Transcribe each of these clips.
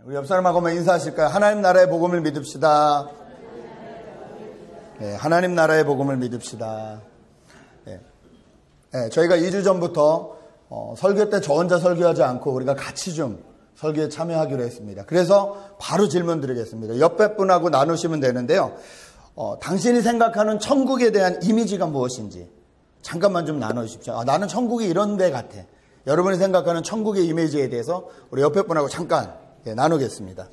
우리 옆 사람하고 한번 인사하실까요? 하나님 나라의 복음을 믿읍시다. 네, 하나님 나라의 복음을 믿읍시다. 네. 네, 저희가 2주 전부터 설교 때 저 혼자 설교하지 않고 우리가 같이 좀 설교에 참여하기로 했습니다. 그래서 바로 질문 드리겠습니다. 옆에 분하고 나누시면 되는데요. 당신이 생각하는 천국에 대한 이미지가 무엇인지 잠깐만 좀 나눠주십시오. 나는 천국이 이런 데 같아. 여러분이 생각하는 천국의 이미지에 대해서 우리 옆에 분하고 잠깐 나누겠습니다.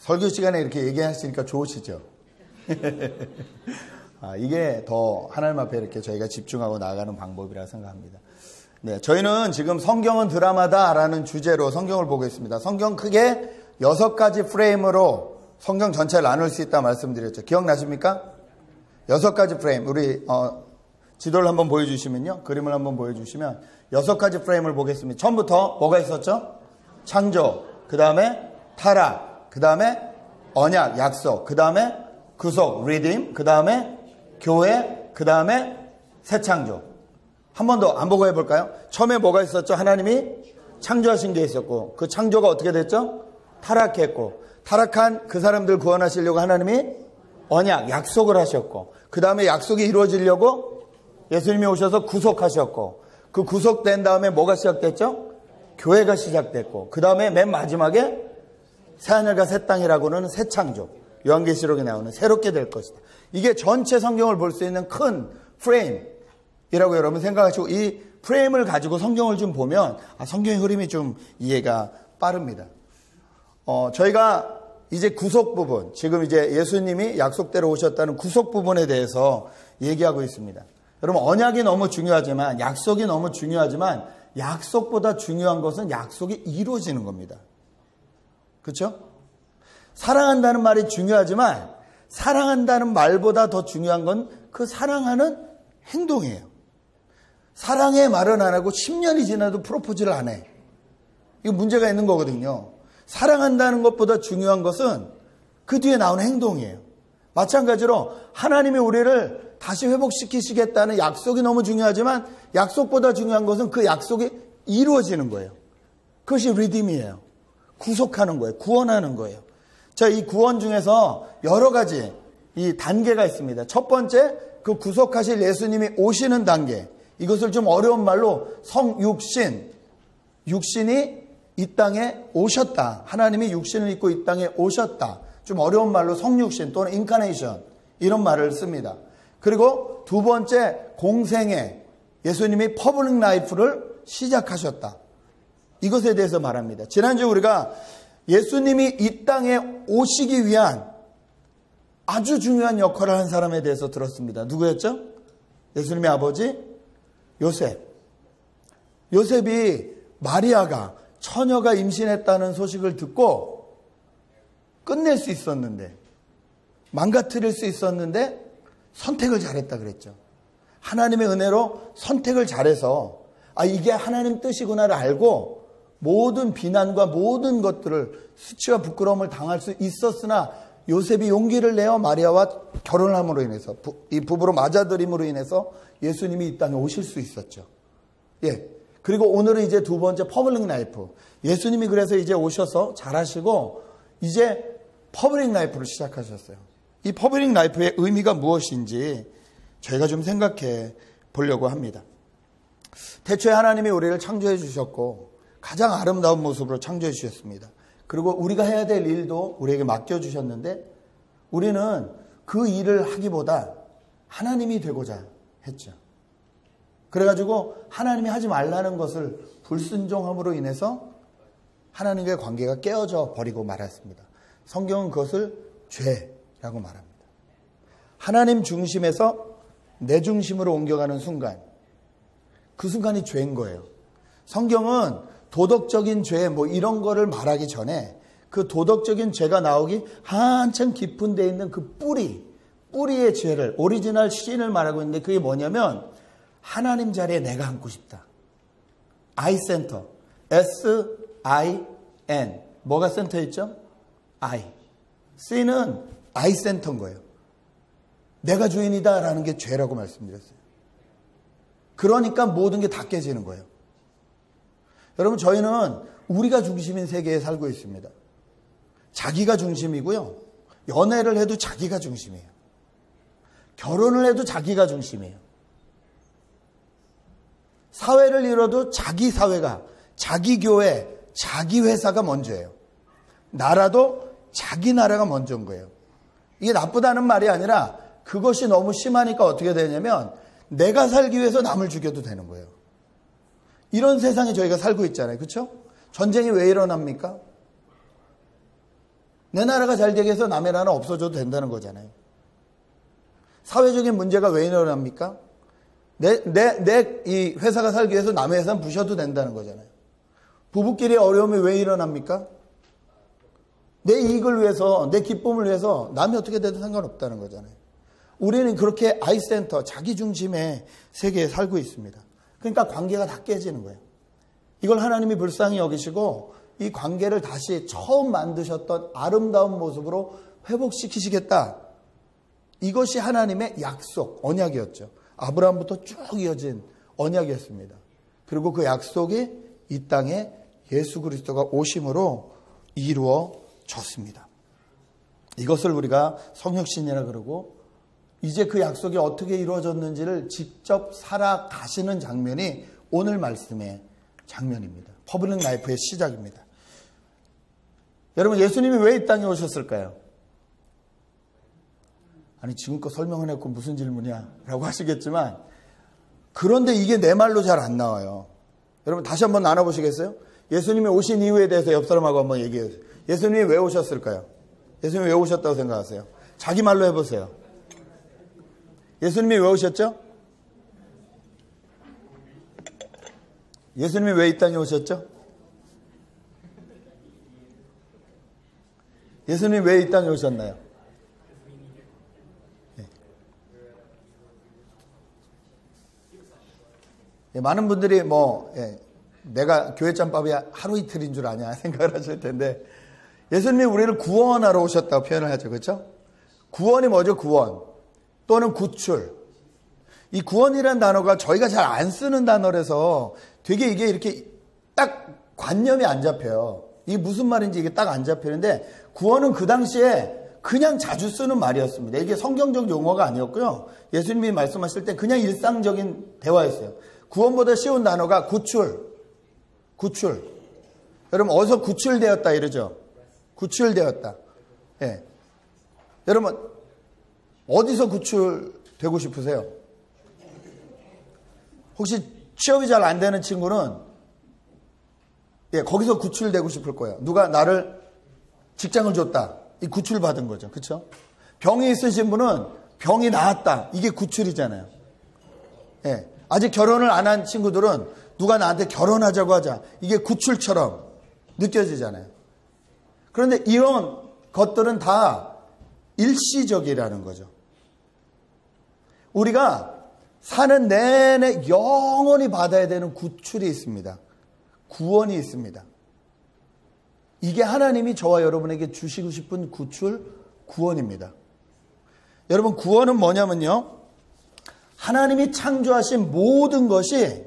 설교 시간에 이렇게 얘기하시니까 좋으시죠? 이게 더 하나님 앞에 이렇게 저희가 집중하고 나아가는 방법이라 생각합니다. 네, 저희는 지금 성경은 드라마다라는 주제로 성경을 보고 있습니다. 성경 크게 6가지 프레임으로 성경 전체를 나눌 수 있다 말씀드렸죠. 기억나십니까? 6가지 프레임. 우리 지도를 한번 보여주시면요. 그림을 한번 보여주시면 6가지 프레임을 보겠습니다. 처음부터 뭐가 있었죠? 창조, 그 다음에 타락, 그 다음에 언약, 약속, 그 다음에 구속, 리딤, 그 다음에 교회, 그 다음에 새 창조. 한 번 더 안 보고 해볼까요? 처음에 뭐가 있었죠? 하나님이 창조하신 게 있었고, 그 창조가 어떻게 됐죠? 타락했고, 타락한 그 사람들 구원하시려고 하나님이 언약, 약속을 하셨고, 그 다음에 약속이 이루어지려고 예수님이 오셔서 구속하셨고, 그 구속된 다음에 뭐가 시작됐죠? 교회가 시작됐고, 그 다음에 맨 마지막에 새하늘과 새 땅이라고는 새 창조, 요한계시록에 나오는 새롭게 될 것이다. 이게 전체 성경을 볼 수 있는 큰 프레임이라고 여러분 생각하시고, 이 프레임을 가지고 성경을 좀 보면 성경의 흐름이 좀 이해가 빠릅니다. 저희가 이제 구속 부분, 지금 이제 예수님이 약속대로 오셨다는 구속 부분에 대해서 얘기하고 있습니다. 여러분, 언약이 너무 중요하지만, 약속이 너무 중요하지만, 약속보다 중요한 것은 약속이 이루어지는 겁니다. 그렇죠? 사랑한다는 말이 중요하지만 사랑한다는 말보다 더 중요한 건 그 사랑하는 행동이에요. 사랑의 말은 안 하고 10년이 지나도 프로포즈를 안 해. 이거 문제가 있는 거거든요. 사랑한다는 것보다 중요한 것은 그 뒤에 나오는 행동이에요. 마찬가지로 하나님이 우리를 다시 회복시키시겠다는 약속이 너무 중요하지만 약속보다 중요한 것은 그 약속이 이루어지는 거예요. 그것이 리딤이에요. 구속하는 거예요. 구원하는 거예요. 자, 이 구원 중에서 여러 가지 이 단계가 있습니다. 첫 번째, 그 구속하실 예수님이 오시는 단계. 이것을 좀 어려운 말로 성육신. 육신이 이 땅에 오셨다. 하나님이 육신을 입고 이 땅에 오셨다. 좀 어려운 말로 성육신 또는 인카네이션. 이런 말을 씁니다. 그리고 두 번째, 공생애. 예수님이 퍼블릭 라이프를 시작하셨다. 이것에 대해서 말합니다. 지난주 우리가 예수님이 이 땅에 오시기 위한 아주 중요한 역할을 한 사람에 대해서 들었습니다. 누구였죠? 예수님의 아버지 요셉. 요셉이 마리아가 처녀가 임신했다는 소식을 듣고 끝낼 수 있었는데, 망가뜨릴 수 있었는데 선택을 잘했다 그랬죠. 하나님의 은혜로 선택을 잘해서 이게 하나님 뜻이구나를 알고 모든 비난과 모든 것들을, 수치와 부끄러움을 당할 수 있었으나 요셉이 용기를 내어 마리아와 결혼함으로 인해서, 이 부부로 맞아들임으로 인해서 예수님이 이 땅에 오실 수 있었죠. 예. 그리고 오늘은 이제 두 번째 퍼블릭 라이프. 예수님이 그래서 이제 오셔서 잘하시고 이제 퍼블릭 라이프를 시작하셨어요. 이 퍼블릭 라이프의 의미가 무엇인지 저희가 좀 생각해 보려고 합니다. 태초에 하나님이 우리를 창조해 주셨고 가장 아름다운 모습으로 창조해 주셨습니다. 그리고 우리가 해야 될 일도 우리에게 맡겨주셨는데 우리는 그 일을 하기보다 하나님이 되고자 했죠. 그래가지고 하나님이 하지 말라는 것을 불순종함으로 인해서 하나님과의 관계가 깨어져 버리고 말았습니다. 성경은 그것을 죄라고 말합니다. 하나님 중심에서 내 중심으로 옮겨가는 순간, 그 순간이 죄인 거예요. 성경은 도덕적인 죄 뭐 이런 거를 말하기 전에 그 도덕적인 죄가 나오기 한참 깊은 데 있는 그 뿌리의 죄를, 오리지널 신을 말하고 있는데 그게 뭐냐면 하나님 자리에 내가 앉고 싶다. I 센터. S-I-N. 뭐가 센터 있죠? I. C는 I 센터인 거예요. 내가 주인이다 라는 게 죄라고 말씀드렸어요. 그러니까 모든 게 다 깨지는 거예요. 여러분, 저희는 우리가 중심인 세계에 살고 있습니다. 자기가 중심이고요. 연애를 해도 자기가 중심이에요. 결혼을 해도 자기가 중심이에요. 사회를 이뤄도 자기 사회가, 자기 교회, 자기 회사가 먼저예요. 나라도 자기 나라가 먼저인 거예요. 이게 나쁘다는 말이 아니라 그것이 너무 심하니까 어떻게 되냐면 내가 살기 위해서 남을 죽여도 되는 거예요. 이런 세상에 저희가 살고 있잖아요. 그렇죠? 전쟁이 왜 일어납니까? 내 나라가 잘 되게 해서 남의 나라 없어져도 된다는 거잖아요. 사회적인 문제가 왜 일어납니까? 이 회사가 살기 위해서 남의 회사는 부셔도 된다는 거잖아요. 부부끼리 어려움이 왜 일어납니까? 내 이익을 위해서, 내 기쁨을 위해서 남이 어떻게 돼도 상관없다는 거잖아요. 우리는 그렇게 아이센터, 자기 중심의 세계에 살고 있습니다. 그러니까 관계가 다 깨지는 거예요. 이걸 하나님이 불쌍히 여기시고 이 관계를 다시 처음 만드셨던 아름다운 모습으로 회복시키시겠다. 이것이 하나님의 약속, 언약이었죠. 아브라함부터 쭉 이어진 언약이었습니다. 그리고 그 약속이 이 땅에 예수 그리스도가 오심으로 이루어졌습니다. 이것을 우리가 성육신이라 그러고 이제 그 약속이 어떻게 이루어졌는지를 직접 살아가시는 장면이 오늘 말씀의 장면입니다. 퍼블릭 라이프의 시작입니다. 여러분, 예수님이 왜 이 땅에 오셨을까요? 아니, 지금껏 설명을 했고 무슨 질문이야? 라고 하시겠지만, 그런데 이게 내 말로 잘 안 나와요. 여러분, 다시 한번 나눠보시겠어요? 예수님이 오신 이유에 대해서 옆 사람하고 한번 얘기해 주세요. 예수님이 왜 오셨을까요? 예수님이 왜 오셨다고 생각하세요? 자기 말로 해보세요. 예수님이 왜 오셨죠? 예수님이 왜 이 땅에 오셨죠? 예수님이 왜 이 땅에 오셨나요? 많은 분들이 내가 교회 짬밥이 하루 이틀인 줄 아냐 생각을 하실 텐데, 예수님이 우리를 구원하러 오셨다고 표현을 하죠. 그렇죠? 구원이 뭐죠? 구원 또는 구출. 이 구원이라는 단어가 저희가 잘 안 쓰는 단어라서 되게 이게 이렇게 딱 관념이 안 잡혀요. 이게 무슨 말인지 이게 딱 안 잡히는데, 구원은 그 당시에 그냥 자주 쓰는 말이었습니다. 이게 성경적 용어가 아니었고요. 예수님이 말씀하실 때 그냥 일상적인 대화였어요. 구원보다 쉬운 단어가 구출. 여러분, 어디서 구출되었다 이러죠? 구출되었다. 예. 여러분, 어디서 구출되고 싶으세요? 혹시 취업이 잘 안 되는 친구는 거기서 구출되고 싶을 거예요. 누가 나를 직장을 줬다. 이 구출받은 거죠. 그렇죠? 병이 있으신 분은 병이 나았다. 이게 구출이잖아요. 예. 아직 결혼을 안 한 친구들은 누가 나한테 결혼하자고 하자. 이게 구출처럼 느껴지잖아요. 그런데 이런 것들은 다 일시적이라는 거죠. 우리가 사는 내내 영원히 받아야 되는 구출이 있습니다. 구원이 있습니다. 이게 하나님이 저와 여러분에게 주시고 싶은 구원입니다. 여러분, 구원은 뭐냐면요, 하나님이 창조하신 모든 것이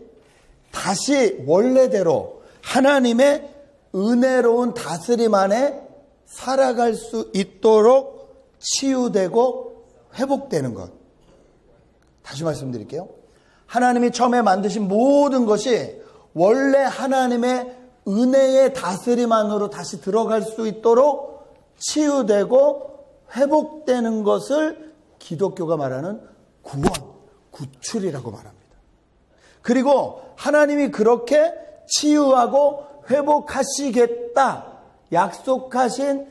다시 원래대로 하나님의 은혜로운 다스림 안에 살아갈 수 있도록 치유되고 회복되는 것. 다시 말씀드릴게요. 하나님이 처음에 만드신 모든 것이 원래 하나님의 은혜의 다스림 안으로 다시 들어갈 수 있도록 치유되고 회복되는 것을 기독교가 말하는 구원, 구출이라고 말합니다. 그리고 하나님이 그렇게 치유하고 회복하시겠다. 약속하신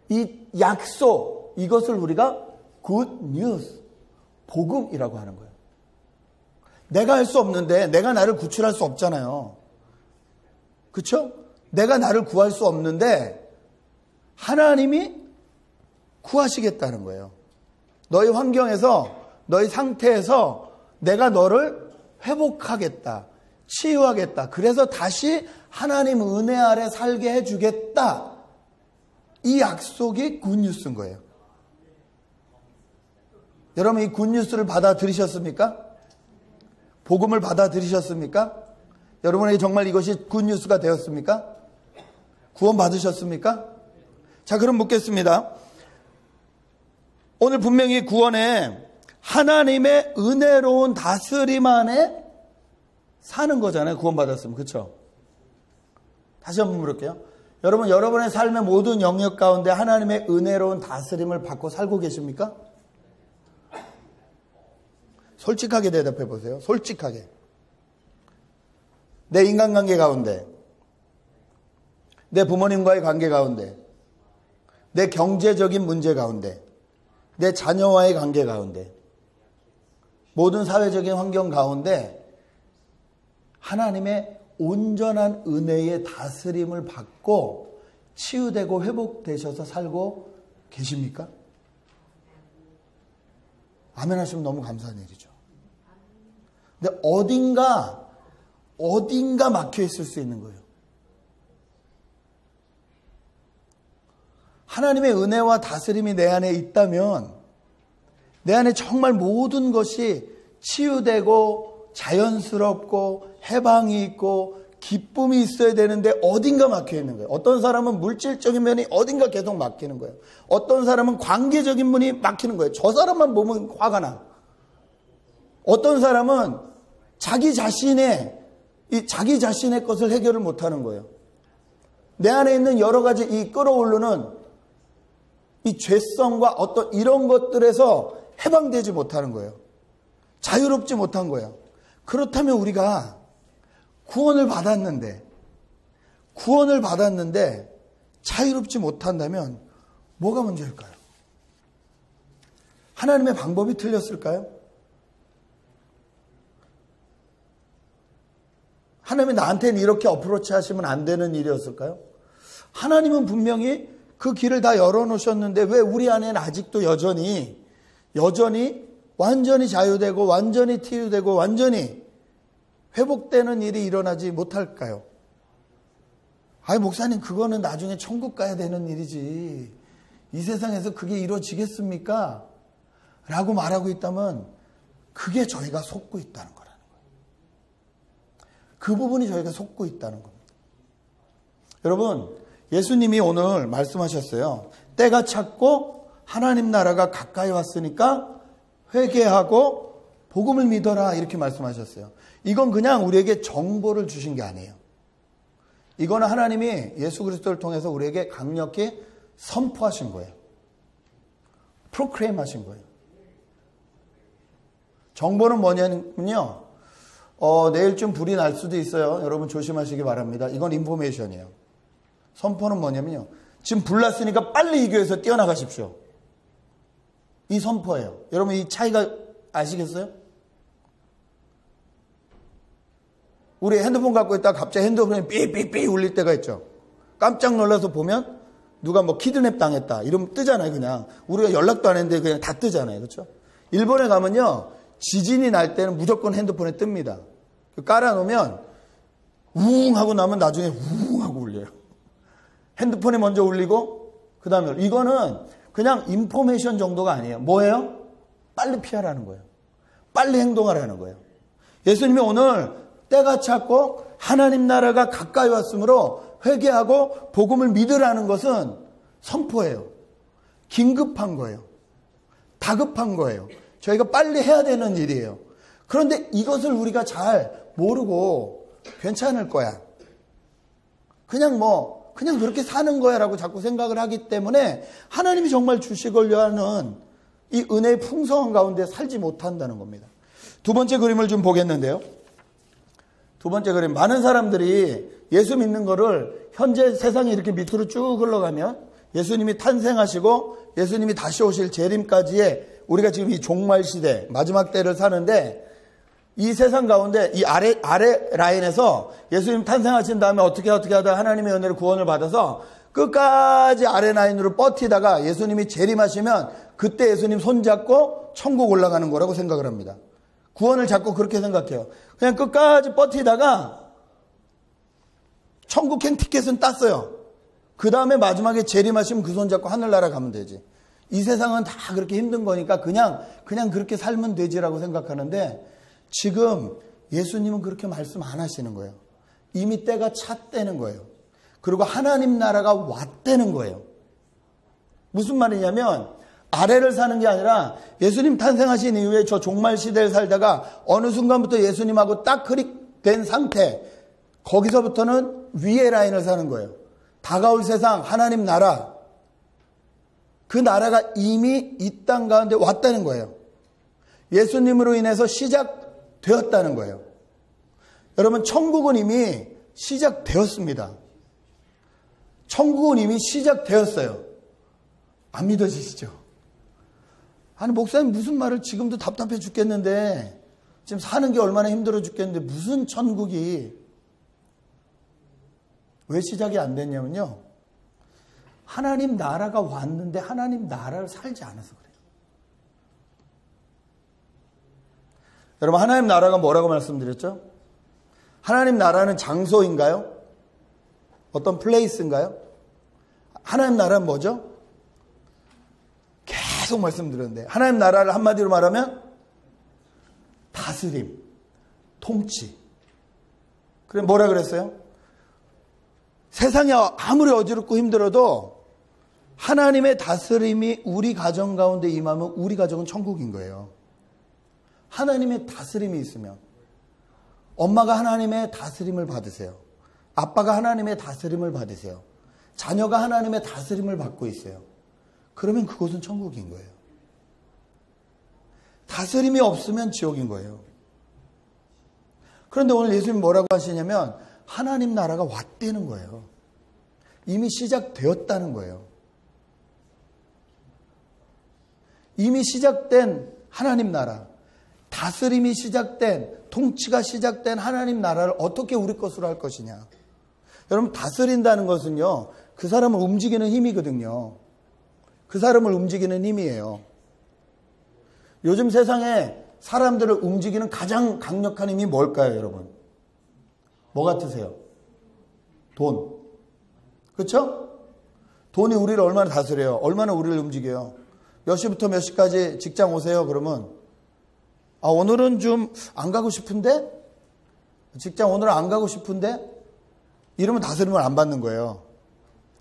이 약속, 이것을 우리가 good news, 복음이라고 하는 거예요. 내가 할 수 없는데, 내가 나를 구출할 수 없잖아요. 그렇죠? 내가 나를 구할 수 없는데 하나님이 구하시겠다는 거예요. 너희 환경에서, 너희 상태에서 내가 너를 회복하겠다, 치유하겠다. 그래서 다시 하나님 은혜 아래 살게 해주겠다. 이 약속이 굿뉴스인 거예요. 여러분, 이 굿뉴스를 받아들이셨습니까? 복음을 받아들이셨습니까? 여러분에게 정말 이것이 굿뉴스가 되었습니까? 구원 받으셨습니까? 자, 그럼 묻겠습니다. 오늘 분명히 구원에 하나님의 은혜로운 다스림 안에 사는 거잖아요. 구원 받았으면. 그렇죠? 다시 한번 물을게요. 여러분, 여러분의 삶의 모든 영역 가운데 하나님의 은혜로운 다스림을 받고 살고 계십니까? 솔직하게 대답해 보세요. 솔직하게. 내 인간관계 가운데, 내 부모님과의 관계 가운데, 내 경제적인 문제 가운데, 내 자녀와의 관계 가운데, 모든 사회적인 환경 가운데 하나님의 온전한 은혜의 다스림을 받고 치유되고 회복되셔서 살고 계십니까? 아멘 하시면 너무 감사한 일이죠. 근데 어딘가 막혀 있을 수 있는 거예요. 하나님의 은혜와 다스림이 내 안에 있다면 내 안에 정말 모든 것이 치유되고 자연스럽고 해방이 있고 기쁨이 있어야 되는데 어딘가 막혀 있는 거예요. 어떤 사람은 물질적인 면이 어딘가 계속 막히는 거예요. 어떤 사람은 관계적인 면이 막히는 거예요. 저 사람만 보면 화가 나. 어떤 사람은 자기 자신의 것을 해결을 못하는 거예요. 내 안에 있는 여러 가지 이 끌어오르는 이 죄성과 어떤 이런 것들에서 해방되지 못하는 거예요. 자유롭지 못한 거예요. 그렇다면 우리가 구원을 받았는데 자유롭지 못한다면 뭐가 문제일까요? 하나님의 방법이 틀렸을까요? 하나님이 나한테는 이렇게 어프로치 하시면 안 되는 일이었을까요? 하나님은 분명히 그 길을 다 열어놓으셨는데 왜 우리 안에는 아직도 여전히 완전히 자유되고 완전히 치유되고 완전히 회복되는 일이 일어나지 못할까요? 아이, 목사님, 그거는 나중에 천국 가야 되는 일이지. 이 세상에서 그게 이루어지겠습니까? 라고 말하고 있다면 그게 저희가 속고 있다는 거라는 거예요. 그 부분이 저희가 속고 있다는 겁니다. 여러분, 예수님이 오늘 말씀하셨어요. 때가 찼고 하나님 나라가 가까이 왔으니까 회개하고 복음을 믿어라, 이렇게 말씀하셨어요. 이건 그냥 우리에게 정보를 주신 게 아니에요. 이거는 하나님이 예수 그리스도를 통해서 우리에게 강력히 선포하신 거예요. 프로크레임 하신 거예요. 정보는 뭐냐면요, 내일쯤 불이 날 수도 있어요. 여러분 조심하시기 바랍니다. 이건 인포메이션이에요. 선포는 뭐냐면요, 지금 불 났으니까 빨리 이 교회에서 뛰어나가십시오. 이 선포예요. 여러분, 이 차이가 아시겠어요? 우리 핸드폰 갖고 있다가 갑자기 핸드폰이 삐삐삐 울릴 때가 있죠. 깜짝 놀라서 보면 누가 뭐 키드냅 당했다 이러면 뜨잖아요. 그냥 우리가 연락도 안 했는데 그냥 다 뜨잖아요. 그렇죠? 일본에 가면요, 지진이 날 때는 무조건 핸드폰에 뜹니다. 깔아놓으면 우웅 하고 나면 나중에 우웅 하고 울려요. 핸드폰이 먼저 울리고 그 다음에 이거는 그냥 인포메이션 정도가 아니에요. 뭐예요? 빨리 피하라는 거예요. 빨리 행동하라는 거예요. 예수님이 오늘 때가 찼고 하나님 나라가 가까이 왔으므로 회개하고 복음을 믿으라는 것은 선포예요. 긴급한 거예요. 다급한 거예요. 저희가 빨리 해야 되는 일이에요. 그런데 이것을 우리가 잘 모르고 괜찮을 거야, 그냥 그렇게 사는 거야 라고 자꾸 생각을 하기 때문에 하나님이 정말 주시고자 하는 이 은혜의 풍성한 가운데 살지 못한다는 겁니다. 두 번째 그림을 좀 보겠는데요. 두 번째 그림, 많은 사람들이 예수 믿는 거를 현재 세상이 이렇게 밑으로 쭉 흘러가면 예수님이 탄생하시고 예수님이 다시 오실 재림까지의 우리가 지금 이 종말 시대, 마지막 때를 사는데 이 세상 가운데 이 아래 라인에서 예수님 탄생하신 다음에 어떻게 하다 하나님의 은혜로 구원을 받아서 끝까지 아래 라인으로 버티다가 예수님이 재림하시면 그때 예수님 손잡고 천국 올라가는 거라고 생각을 합니다. 구원을 잡고 그렇게 생각해요. 그냥 끝까지 버티다가 천국행 티켓은 땄어요. 그 다음에 마지막에 재림하시면 그 손잡고 하늘나라 가면 되지. 이 세상은 다 그렇게 힘든 거니까 그냥 그렇게 살면 되지라고 생각하는데 지금 예수님은 그렇게 말씀 안 하시는 거예요. 이미 때가 찼다는 거예요. 그리고 하나님 나라가 왔다는 거예요. 무슨 말이냐면 아래를 사는 게 아니라 예수님 탄생하신 이후에 저 종말 시대를 살다가 어느 순간부터 예수님하고 딱 클릭된 상태, 거기서부터는 위의 라인을 사는 거예요. 다가올 세상 하나님 나라, 그 나라가 이미 이 땅 가운데 왔다는 거예요. 예수님으로 인해서 시작되었다는 거예요. 여러분, 천국은 이미 시작되었습니다. 천국은 이미 시작되었어요. 안 믿어지시죠? 아니, 목사님 무슨 말을, 지금도 답답해 죽겠는데 지금 사는 게 얼마나 힘들어 죽겠는데 무슨 천국이, 왜 시작이 안 됐냐면요, 하나님 나라가 왔는데 하나님 나라를 살지 않아서 그래요. 여러분, 하나님 나라가 뭐라고 말씀드렸죠? 하나님 나라는 장소인가요? 어떤 플레이스인가요? 하나님 나라는 뭐죠? 계속 말씀드렸는데 하나님 나라를 한마디로 말하면 다스림, 통치. 그래, 뭐라 그랬어요? 세상이 아무리 어지럽고 힘들어도 하나님의 다스림이 우리 가정 가운데 임하면 우리 가정은 천국인 거예요. 하나님의 다스림이 있으면, 엄마가 하나님의 다스림을 받으세요. 아빠가 하나님의 다스림을 받으세요. 자녀가 하나님의 다스림을 받고 있어요. 그러면 그곳은 천국인 거예요. 다스림이 없으면 지옥인 거예요. 그런데 오늘 예수님이 뭐라고 하시냐면 하나님 나라가 왔다는 거예요. 이미 시작되었다는 거예요. 이미 시작된 하나님 나라, 다스림이 시작된, 통치가 시작된 하나님 나라를 어떻게 우리 것으로 할 것이냐. 여러분, 다스린다는 것은요, 그 사람을 움직이는 힘이거든요. 그 사람을 움직이는 힘이에요. 요즘 세상에 사람들을 움직이는 가장 강력한 힘이 뭘까요, 여러분? 뭐 같으세요? 돈. 그렇죠? 돈이 우리를 얼마나 다스려요? 얼마나 우리를 움직여요? 몇 시부터 몇 시까지 직장 오세요? 그러면 오늘은 좀 안 가고 싶은데? 직장 오늘은 안 가고 싶은데? 이러면 다스림을 안 받는 거예요.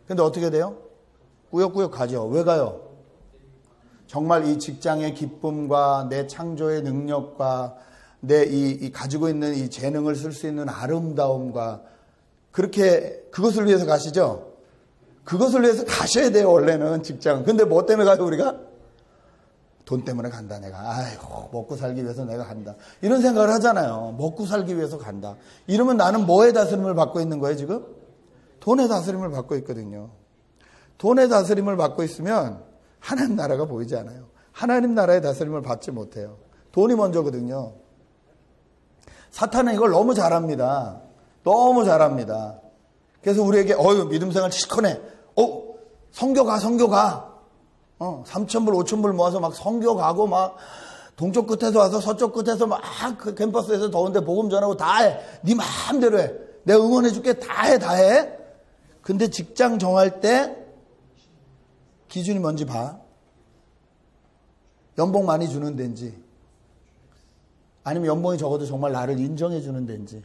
근데 어떻게 돼요? 꾸역꾸역 가죠. 왜 가요? 정말 이 직장의 기쁨과 내 창조의 능력과 내 이 가지고 있는 이 재능을 쓸 수 있는 아름다움과 그렇게 그것을 위해서 가시죠? 그것을 위해서 가셔야 돼요, 원래는 직장은. 근데 뭐 때문에 가요, 우리가? 돈 때문에 간다, 내가. 아이고, 먹고 살기 위해서 내가 간다. 이런 생각을 하잖아요. 먹고 살기 위해서 간다. 이러면 나는 뭐의 다스림을 받고 있는 거예요, 지금? 돈의 다스림을 받고 있거든요. 돈의 다스림을 받고 있으면 하나님 나라가 보이지 않아요. 하나님 나라의 다스림을 받지 못해요. 돈이 먼저거든요. 사탄은 이걸 너무 잘합니다. 너무 잘합니다. 그래서 우리에게 믿음 생활 시커네. 선교 가. 3,000불 5,000불 모아서 막 선교 가고 막 동쪽 끝에서 와서 서쪽 끝에서 막 그 캠퍼스에서 더운데 복음 전하고 다 해. 네 마음대로 해. 내가 응원해 줄게. 다 해. 근데 직장 정할 때 기준이 뭔지 봐. 연봉 많이 주는 데인지, 아니면 연봉이 적어도 정말 나를 인정해 주는 데인지,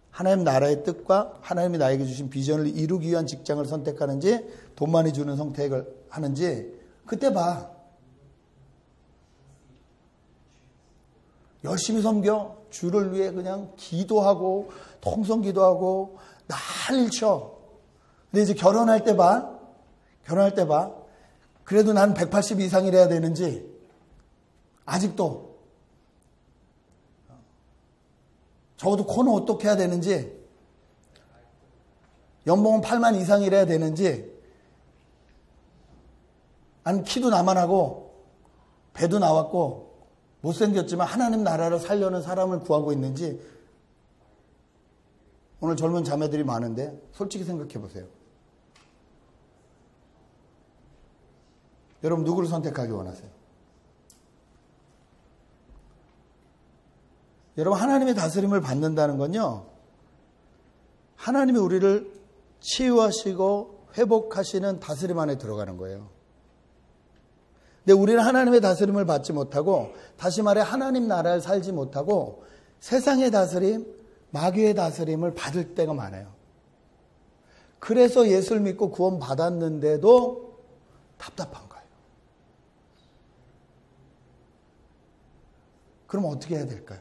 하나님 나라의 뜻과 하나님이 나에게 주신 비전을 이루기 위한 직장을 선택하는지, 돈 많이 주는 선택을 하는지, 그때 봐. 열심히 섬겨, 주를 위해 그냥 기도하고 통성 기도하고 난리를 쳐. 근데 이제 결혼할 때 봐. 그래도 난 180 이상이래야 되는지, 아직도 적어도 코는 어떻게 해야 되는지, 연봉은 8만 이상이래야 되는지, 아니 키도 나만하고 배도 나왔고 못생겼지만 하나님 나라를 살려는 사람을 구하고 있는지. 오늘 젊은 자매들이 많은데 솔직히 생각해 보세요. 여러분 누구를 선택하기 원하세요? 여러분 하나님의 다스림을 받는다는 건요, 하나님이 우리를 치유하시고 회복하시는 다스림 안에 들어가는 거예요. 근데 우리는 하나님의 다스림을 받지 못하고, 다시 말해 하나님 나라를 살지 못하고 세상의 다스림, 마귀의 다스림을 받을 때가 많아요. 그래서 예수를 믿고 구원 받았는데도 답답한 거예요. 그럼 어떻게 해야 될까요?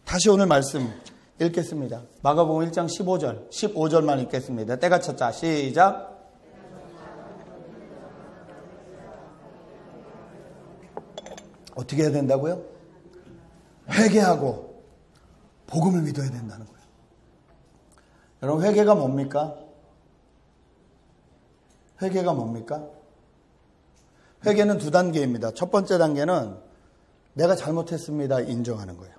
다시 오늘 말씀 읽겠습니다. 마가복음 1장 15절만 읽겠습니다. 때가 찼자. 시작. 어떻게 해야 된다고요? 회개하고 복음을 믿어야 된다는 거예요. 여러분 회개가 뭡니까? 회개가 뭡니까? 회개는 두 단계입니다. 첫 번째 단계는 내가 잘못했습니다 인정하는 거예요.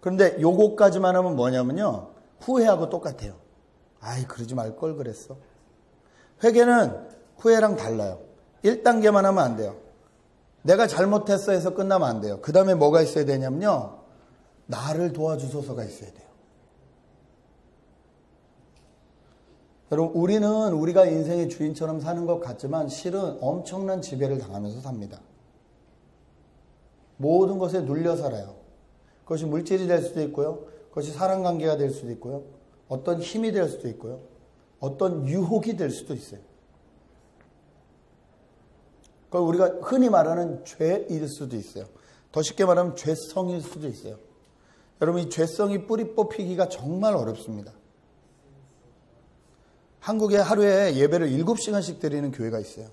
그런데 요거까지만 하면 뭐냐면요, 후회하고 똑같아요. 아이 그러지 말 걸 그랬어. 회개는 후회랑 달라요. 1단계만 하면 안 돼요. 내가 잘못했어 해서 끝나면 안 돼요. 그 다음에 뭐가 있어야 되냐면요, 나를 도와주소서가 있어야 돼요. 여러분 우리는 우리가 인생의 주인처럼 사는 것 같지만 실은 엄청난 지배를 당하면서 삽니다. 모든 것에 눌려 살아요. 그것이 물질이 될 수도 있고요, 그것이 사랑관계가 될 수도 있고요, 어떤 힘이 될 수도 있고요, 어떤 유혹이 될 수도 있어요. 그걸 우리가 흔히 말하는 죄일 수도 있어요. 더 쉽게 말하면 죄성일 수도 있어요. 여러분 이 죄성이 뿌리 뽑히기가 정말 어렵습니다. 한국에 하루에 예배를 7시간씩 드리는 교회가 있어요.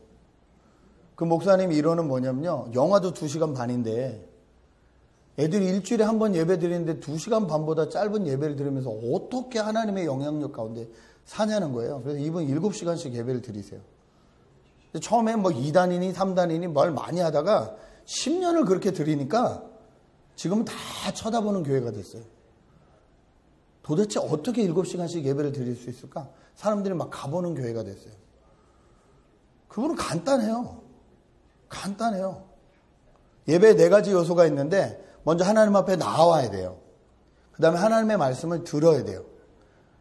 그 목사님 이론은 뭐냐면요, 영화도 2시간 반인데 애들이 일주일에 한 번 예배 드리는데 2시간 반보다 짧은 예배를 드리면서 어떻게 하나님의 영향력 가운데 사냐는 거예요. 그래서 이분 7시간씩 예배를 드리세요. 처음에 뭐 2단이니 3단이니 뭘 많이 하다가 10년을 그렇게 드리니까 지금은 다 쳐다보는 교회가 됐어요. 도대체 어떻게 7시간씩 예배를 드릴 수 있을까? 사람들이 막 가보는 교회가 됐어요. 그분은 간단해요. 간단해요. 예배에 4가지 요소가 있는데 먼저 하나님 앞에 나와야 돼요. 그 다음에 하나님의 말씀을 들어야 돼요.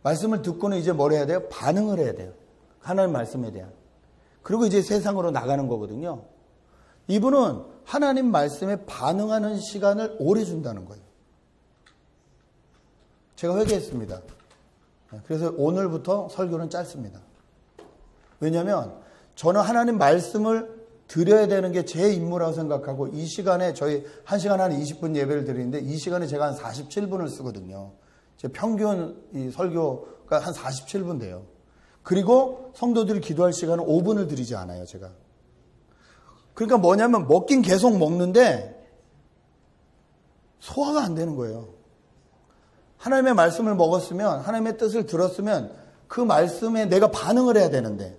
말씀을 듣고는 이제 뭘 해야 돼요? 반응을 해야 돼요. 하나님 말씀에 대한. 그리고 이제 세상으로 나가는 거거든요. 이분은 하나님 말씀에 반응하는 시간을 오래 준다는 거예요. 제가 회개했습니다. 그래서 오늘부터 설교는 짧습니다. 왜냐하면 저는 하나님 말씀을 드려야 되는 게 제 임무라고 생각하고, 이 시간에 저희 1시간 한 20분 예배를 드리는데 이 시간에 제가 한 47분을 쓰거든요. 제 평균 이 설교가 한 47분 돼요. 그리고 성도들이 기도할 시간은 5분을 드리지 않아요, 제가. 그러니까 뭐냐면 먹긴 계속 먹는데 소화가 안 되는 거예요. 하나님의 말씀을 먹었으면, 하나님의 뜻을 들었으면 그 말씀에 내가 반응을 해야 되는데,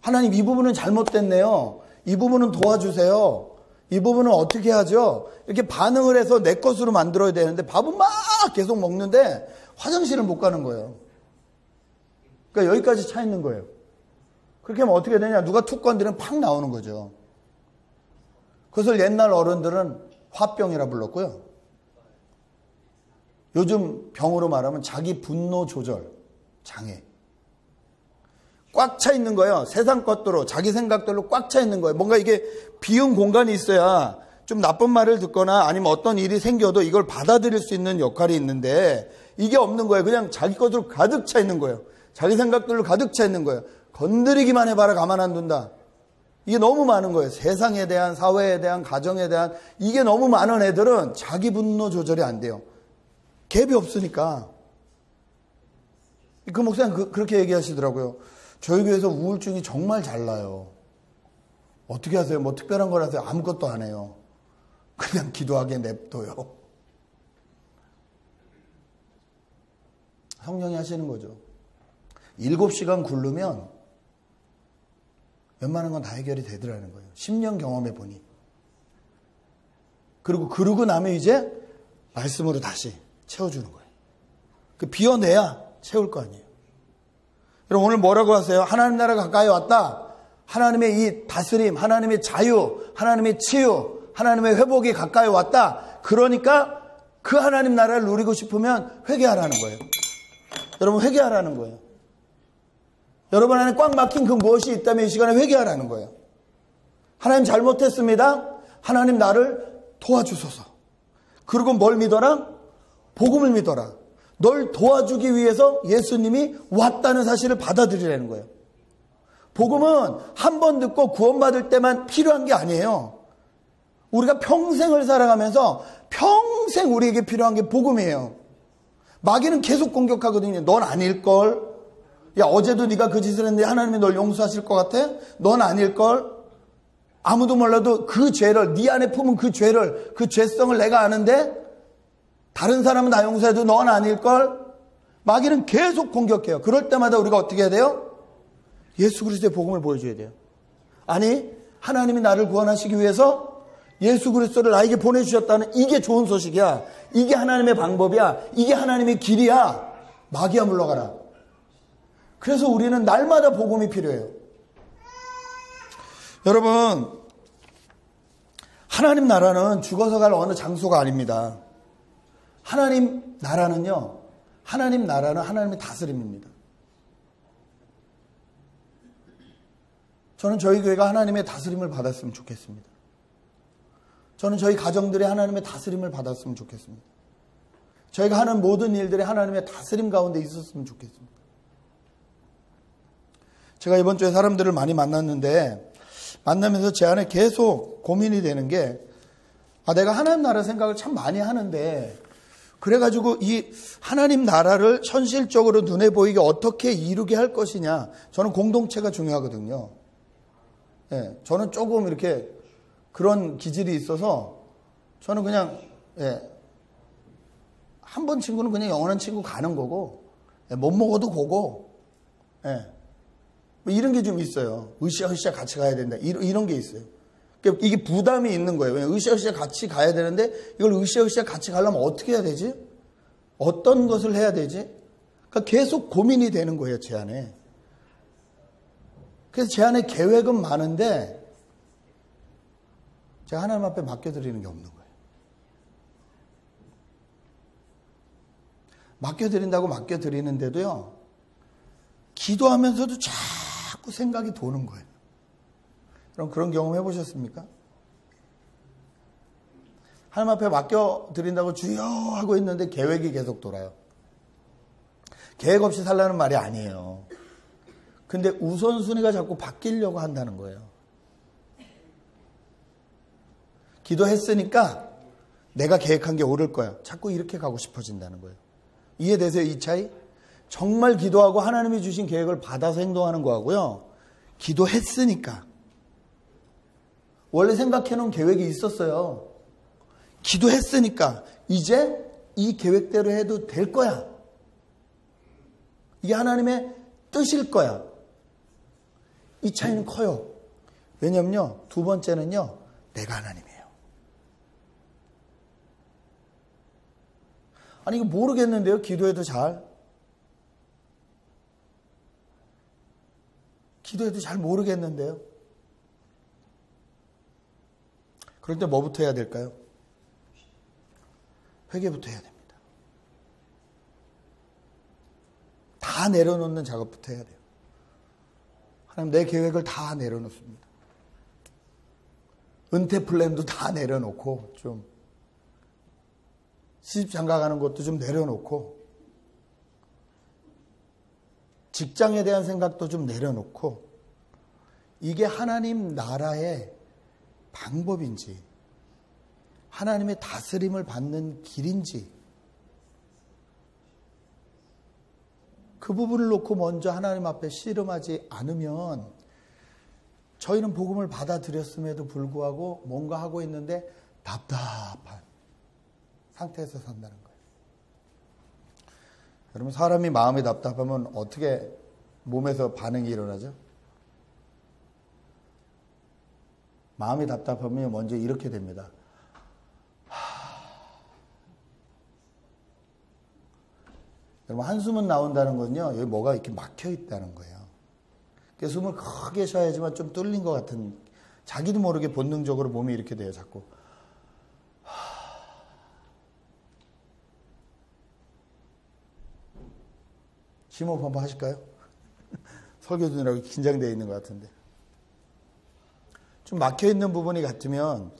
하나님 이 부분은 잘못됐네요, 이 부분은 도와주세요, 이 부분은 어떻게 하죠, 이렇게 반응을 해서 내 것으로 만들어야 되는데 밥은 막 계속 먹는데 화장실을 못 가는 거예요. 그러니까 여기까지 차 있는 거예요. 그렇게 하면 어떻게 되냐, 누가 툭 건드리면 팍 나오는 거죠. 그것을 옛날 어른들은 화병이라 불렀고요, 요즘 병으로 말하면 자기 분노 조절 장애. 꽉 차 있는 거예요. 세상 것들로, 자기 생각들로 꽉 차 있는 거예요. 뭔가 이게 비운 공간이 있어야 좀 나쁜 말을 듣거나 아니면 어떤 일이 생겨도 이걸 받아들일 수 있는 역할이 있는데, 이게 없는 거예요. 그냥 자기 것으로 가득 차 있는 거예요. 자기 생각들로 가득 차 있는 거예요. 건드리기만 해봐라 가만 안 둔다. 이게 너무 많은 거예요. 세상에 대한, 사회에 대한, 가정에 대한, 이게 너무 많은 애들은 자기 분노 조절이 안 돼요. 갭이 없으니까. 그 목사님 그렇게 얘기하시더라고요. 저희 교회에서 우울증이 정말 잘 나요. 어떻게 하세요? 뭐 특별한 걸 하세요? 아무것도 안 해요. 그냥 기도하게 냅둬요. 성령이 하시는 거죠. 7시간 굴르면 웬만한 건 다 해결이 되더라는 거예요. 10년 경험해 보니. 그러고 나면 이제 말씀으로 다시 채워주는 거예요. 그 비워내야 채울 거 아니에요. 여러분 오늘 뭐라고 하세요? 하나님 나라가 가까이 왔다. 하나님의 이 다스림, 하나님의 자유, 하나님의 치유, 하나님의 회복이 가까이 왔다. 그러니까 그 하나님 나라를 누리고 싶으면 회개하라는 거예요. 여러분 회개하라는 거예요. 여러분 안에 꽉 막힌 그 무엇이 있다면 이 시간에 회개하라는 거예요. 하나님 잘못했습니다. 하나님 나를 도와주소서. 그리고 뭘 믿어라? 복음을 믿어라. 널 도와주기 위해서 예수님이 왔다는 사실을 받아들이라는 거예요. 복음은 한 번 듣고 구원받을 때만 필요한 게 아니에요. 우리가 평생을 살아가면서 평생 우리에게 필요한 게 복음이에요. 마귀는 계속 공격하거든요. 넌 아닐걸. 야, 어제도 네가 그 짓을 했는데 하나님이 널 용서하실 것 같아? 넌 아닐걸. 아무도 몰라도 그 죄를, 네 안에 품은 그 죄를, 그 죄성을 내가 아는데 다른 사람은 나 용서해도 넌 아닐걸. 마귀는 계속 공격해요. 그럴 때마다 우리가 어떻게 해야 돼요? 예수 그리스도의 복음을 보여줘야 돼요. 아니, 하나님이 나를 구원하시기 위해서 예수 그리스도를 나에게 보내주셨다는 이게 좋은 소식이야. 이게 하나님의 방법이야. 이게 하나님의 길이야. 마귀야 물러가라. 그래서 우리는 날마다 복음이 필요해요. 여러분, 하나님 나라는 죽어서 갈 어느 장소가 아닙니다. 하나님 나라는요, 하나님 나라는 하나님의 다스림입니다. 저는 저희 교회가 하나님의 다스림을 받았으면 좋겠습니다. 저는 저희 가정들이 하나님의 다스림을 받았으면 좋겠습니다. 저희가 하는 모든 일들이 하나님의 다스림 가운데 있었으면 좋겠습니다. 제가 이번 주에 사람들을 많이 만났는데 만나면서 제 안에 계속 고민이 되는 게 내가 하나님 나라 생각을 참 많이 하는데 그래가지고 이 하나님 나라를 현실적으로 눈에 보이게 어떻게 이루게 할 것이냐. 저는 공동체가 중요하거든요. 예, 저는 조금 이렇게 그런 기질이 있어서 저는 그냥 한 번 친구는 그냥 영원한 친구 가는 거고 못 먹어도 고고 뭐 이런 게 좀 있어요. 으쌰으쌰 같이 가야 된다. 이런 게 있어요. 그러니까 이게 부담이 있는 거예요. 왜냐면 으쌰으쌰 같이 가야 되는데 이걸 으쌰으쌰 같이 가려면 어떻게 해야 되지? 어떤 것을 해야 되지? 그러니까 계속 고민이 되는 거예요. 제 안에. 그래서 제 안에 계획은 많은데 제가 하나님 앞에 맡겨드리는 게 없는 거예요. 맡겨드린다고 맡겨드리는데도요. 기도하면서도 자꾸 생각이 도는 거예요. 그럼 그런 경험 해보셨습니까? 하나님 앞에 맡겨드린다고 주여 하고 있는데 계획이 계속 돌아요. 계획 없이 살라는 말이 아니에요. 근데 우선순위가 자꾸 바뀌려고 한다는 거예요. 기도했으니까 내가 계획한 게 옳을 거야. 자꾸 이렇게 가고 싶어진다는 거예요. 이해되세요? 이 차이? 정말 기도하고 하나님이 주신 계획을 받아서 행동하는 거하고요. 기도했으니까. 원래 생각해놓은 계획이 있었어요. 기도했으니까 이제 이 계획대로 해도 될 거야. 이게 하나님의 뜻일 거야. 이 차이는 커요. 왜냐면요. 두 번째는요. 내가 하나님이에요. 아니 이거 모르겠는데요. 기도해도 잘 모르겠는데요. 그럴 때 뭐부터 해야 될까요? 회개부터 해야 됩니다. 다 내려놓는 작업부터 해야 돼요. 하나님 내 계획을 다 내려놓습니다. 은퇴 플랜도 다 내려놓고 좀 시집 장가 가는 것도 좀 내려놓고 직장에 대한 생각도 좀 내려놓고 이게 하나님 나라의 방법인지 하나님의 다스림을 받는 길인지 그 부분을 놓고 먼저 하나님 앞에 씨름하지 않으면 저희는 복음을 받아들였음에도 불구하고 뭔가 하고 있는데 답답한 상태에서 산다는 거예요. 여러분, 사람이 마음이 답답하면 어떻게 몸에서 반응이 일어나죠? 마음이 답답하면 먼저 이렇게 됩니다. 여러분, 한숨은 나온다는 건요, 여기 뭐가 이렇게 막혀 있다는 거예요. 그래서 숨을 크게 쉬어야지만 좀 뚫린 것 같은, 자기도 모르게 본능적으로 몸이 이렇게 돼요, 자꾸. 심호흡 한번 하실까요? 설교 듣느라고 긴장되어 있는 것 같은데. 좀 막혀 있는 부분이 같으면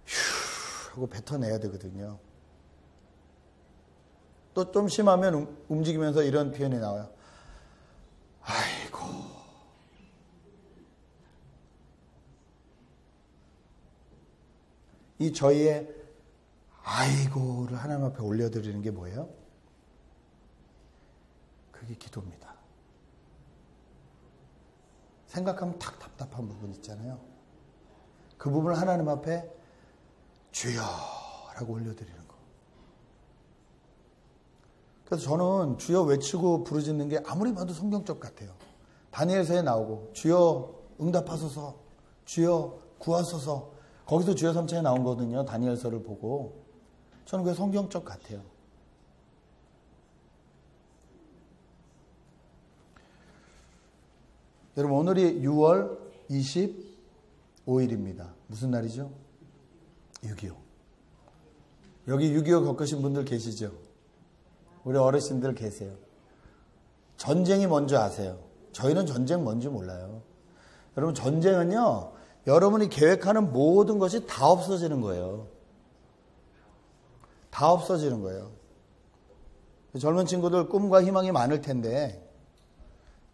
휴 하고 뱉어내야 되거든요. 또 좀 심하면 움직이면서 이런 표현이 나와요. 아이고. 이 저희의 아이고를 하나님 앞에 올려드리는 게 뭐예요? 그게 기도입니다. 생각하면 탁 답답한 부분 있잖아요. 그 부분을 하나님 앞에 주여라고 올려드리는 거. 그래서 저는 주여 외치고 부르짖는 게 아무리 봐도 성경적 같아요. 다니엘서에 나오고 주여 응답하소서, 주여 구하소서. 거기서 주여 삼창에 나온 거거든요. 다니엘서를 보고. 저는 그게 성경적 같아요. 여러분, 오늘이 6월 25일입니다. 무슨 날이죠? 6.25. 여기 6.25 겪으신 분들 계시죠? 우리 어르신들 계세요. 전쟁이 뭔지 아세요? 저희는 전쟁 뭔지 몰라요. 여러분, 전쟁은요, 여러분이 계획하는 모든 것이 다 없어지는 거예요. 다 없어지는 거예요. 젊은 친구들 꿈과 희망이 많을 텐데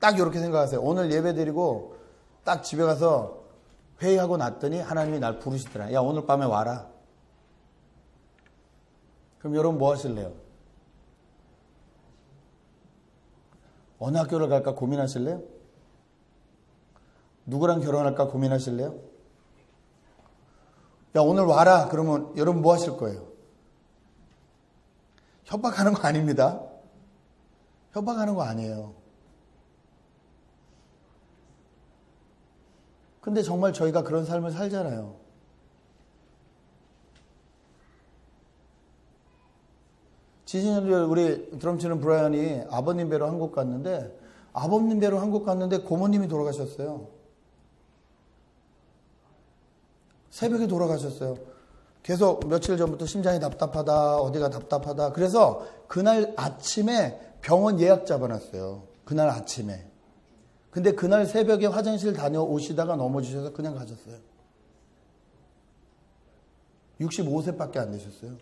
딱 이렇게 생각하세요. 오늘 예배 드리고 딱 집에 가서 회의하고 났더니 하나님이 날 부르시더라. 야, 오늘 밤에 와라. 그럼 여러분 뭐 하실래요? 어느 학교를 갈까 고민하실래요? 누구랑 결혼할까 고민하실래요? 야, 오늘 와라. 그러면 여러분 뭐 하실 거예요? 협박하는 거 아닙니다. 협박하는 거 아니에요. 근데 정말 저희가 그런 삶을 살잖아요. 지지난주에 우리 드럼 치는 브라이언이 아버님 뵈러 한국 갔는데, 아버님 뵈러 한국 갔는데 고모님이 돌아가셨어요. 새벽에 돌아가셨어요. 계속 며칠 전부터 심장이 답답하다, 어디가 답답하다. 그래서 그날 아침에 병원 예약 잡아놨어요. 그날 아침에. 근데 그날 새벽에 화장실 다녀오시다가 넘어지셔서 그냥 가셨어요. 65세밖에 안 되셨어요.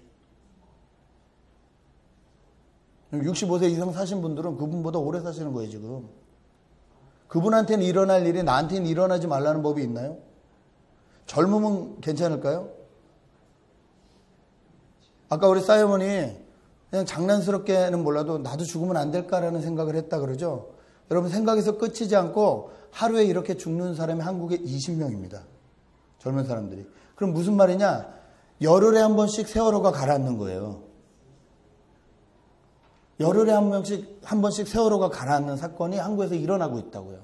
65세 이상 사신 분들은 그분보다 오래 사시는 거예요, 지금. 그분한테는 일어날 일이 나한테는 일어나지 말라는 법이 있나요? 젊으면 괜찮을까요? 아까 우리 사이먼이 그냥 장난스럽게는 몰라도 나도 죽으면 안 될까라는 생각을 했다 그러죠. 여러분, 생각에서 끝이지 않고 하루에 이렇게 죽는 사람이 한국에 20명입니다. 젊은 사람들이. 그럼 무슨 말이냐? 열흘에 한 번씩 세월호가 가라앉는 거예요. 열흘에 한 번씩 세월호가 가라앉는 사건이 한국에서 일어나고 있다고요.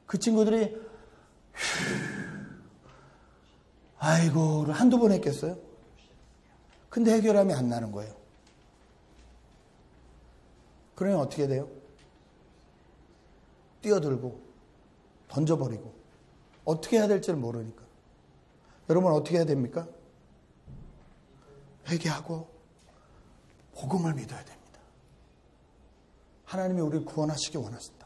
그 친구들이 아이고를 한두 번 했겠어요? 근데 해결함이 안 나는 거예요. 그러면 어떻게 돼요? 뛰어들고 던져버리고 어떻게 해야 될지를 모르니까. 여러분 어떻게 해야 됩니까? 회개하고 복음을 믿어야 됩니다. 하나님이 우리를 구원하시기 원하신다.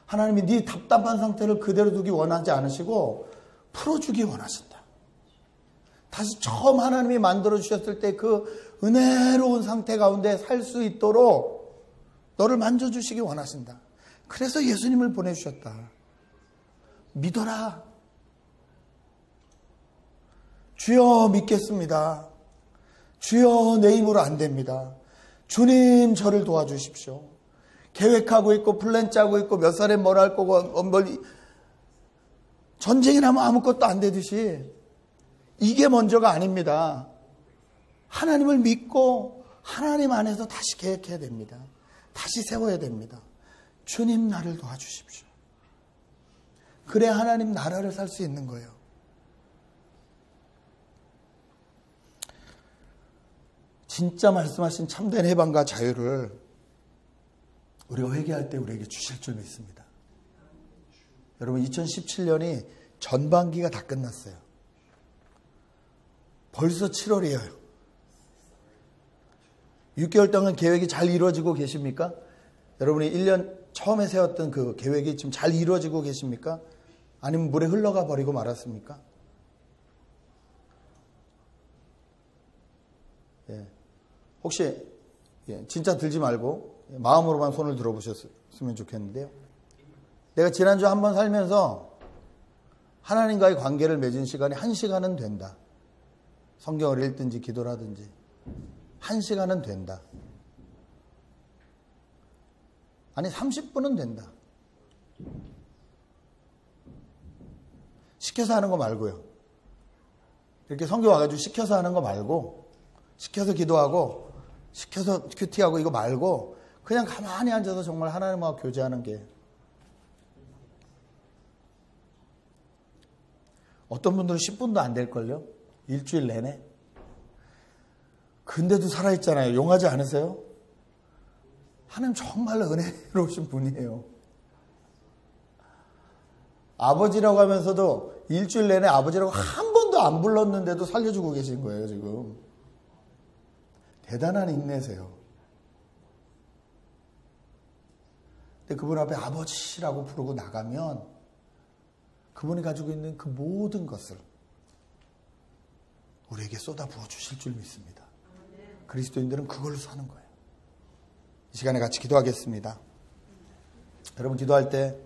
하나님이 네 답답한 상태를 그대로 두기 원하지 않으시고 풀어주기 원하신다. 다시 처음 하나님이 만들어주셨을 때 그 은혜로운 상태 가운데 살 수 있도록 너를 만져주시기 원하신다. 그래서 예수님을 보내주셨다. 믿어라. 주여 믿겠습니다. 주여 내 힘으로 안 됩니다. 주님 저를 도와주십시오. 계획하고 있고 플랜 짜고 있고 몇 살에 뭘 할 거고 전쟁이 나면 아무것도 안 되듯이 이게 먼저가 아닙니다. 하나님을 믿고 하나님 안에서 다시 계획해야 됩니다. 다시 세워야 됩니다. 주님 나를 도와주십시오. 그래야 하나님 나라를 살 수 있는 거예요. 진짜 말씀하신 참된 해방과 자유를 우리가 회개할 때 우리에게 주실 줄 믿습니다. 여러분 2017년이 전반기가 다 끝났어요. 벌써 7월이에요. 6개월 동안 계획이 잘 이루어지고 계십니까? 여러분이 1년 처음에 세웠던 그 계획이 지금 잘 이루어지고 계십니까? 아니면 물에 흘러가 버리고 말았습니까? 예. 혹시 진짜 들지 말고 마음으로만 손을 들어보셨으면 좋겠는데요. 내가 지난주 한번 살면서 하나님과의 관계를 맺은 시간이 1시간은 된다. 성경을 읽든지 기도를 하든지 1시간은 된다. 아니 30분은 된다. 시켜서 하는 거 말고요. 이렇게 성경 와가지고 시켜서 하는 거 말고, 시켜서 기도하고 시켜서 큐티하고 이거 말고 그냥 가만히 앉아서 정말 하나님과 교제하는 게, 어떤 분들은 10분도 안 될걸요? 일주일 내내. 근데도 살아있잖아요. 용하지 않으세요? 하나님 정말 은혜로우신 분이에요. 아버지라고 하면서도 일주일 내내 아버지라고 한 번도 안 불렀는데도 살려주고 계신 거예요, 지금. 대단한 인내세요. 근데 그분 앞에 아버지라고 부르고 나가면 그분이 가지고 있는 그 모든 것을 우리에게 쏟아부어 주실 줄 믿습니다. 그리스도인들은 그걸로 사는 거예요. 이 시간에 같이 기도하겠습니다. 여러분 기도할 때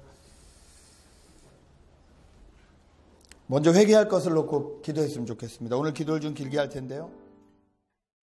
먼저 회개할 것을 놓고 기도했으면 좋겠습니다. 오늘 기도를 좀 길게 할 텐데요.